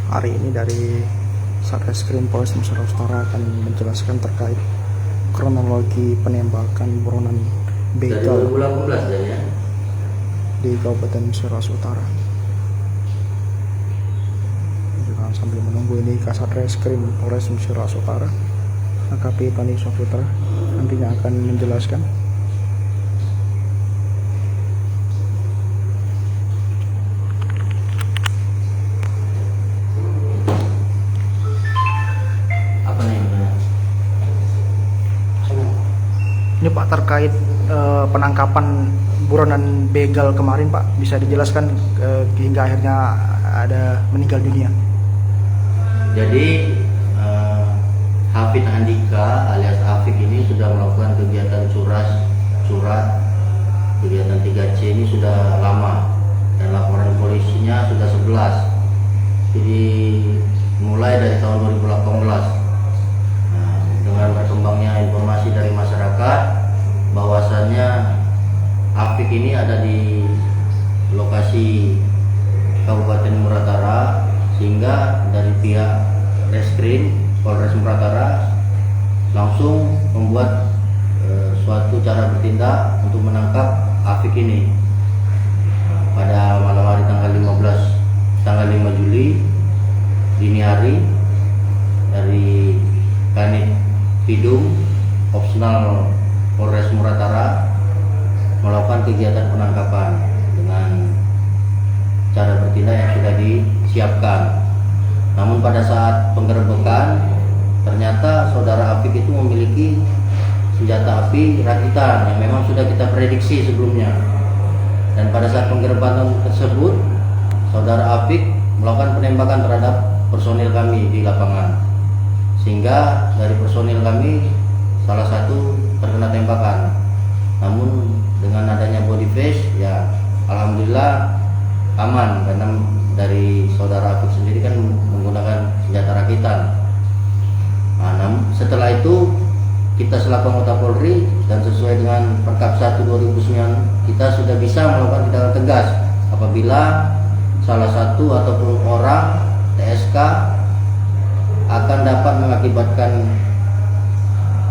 Hari ini dari Satreskrim Polres Nusa Utara akan menjelaskan terkait kronologi penembakan buronan begal di Kabupaten Nusa Utara. Juga sambil menunggu ini Kasatreskrim Polres Nusa Utara, AKP Tony Saputra nantinya akan menjelaskan. Ini Pak, terkait penangkapan buronan begal kemarin Pak, bisa dijelaskan hingga akhirnya ada meninggal dunia? Jadi Hafid Andika alias Afik ini sudah melakukan kegiatan surat kegiatan 3C ini sudah lama, dan laporan polisinya sudah 11. Jadi mulai dari tahun 2018. Dengan berkembangnya informasi dari masyarakat bahwasannya Afik ini ada di lokasi Kabupaten Muratara, sehingga dari pihak Reskrim Polres Muratara langsung membuat suatu cara bertindak untuk menangkap Afik ini pada malam hari tanggal 5 Juli dini hari dari Kanit Pidum Opsional Polres Muratara melakukan kegiatan penangkapan dengan cara bertindak yang sudah disiapkan. Namun pada saat penggerebekan ternyata saudara Afik itu memiliki senjata api rakitan yang memang sudah kita prediksi sebelumnya. Dan pada saat penggerebekan tersebut saudara Afik melakukan penembakan terhadap personil kami di lapangan, sehingga dari personil kami salah satu terkena tembakan. Namun dengan adanya body face ya alhamdulillah aman, karena dari saudara Afik sendiri kan menggunakan senjata rakitan. Namun setelah itu kita selaku anggota Polri dan sesuai dengan Perkap 1 2009 kita sudah bisa melakukan tindakan tegas apabila salah satu ataupun orang TSK akan dapat mengakibatkan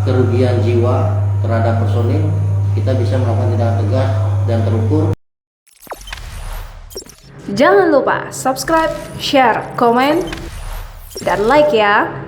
kerugian jiwa terhadap personil. Kita bisa melakukan tindakan tegas dan terukur. Jangan lupa subscribe, share, komen, dan like ya.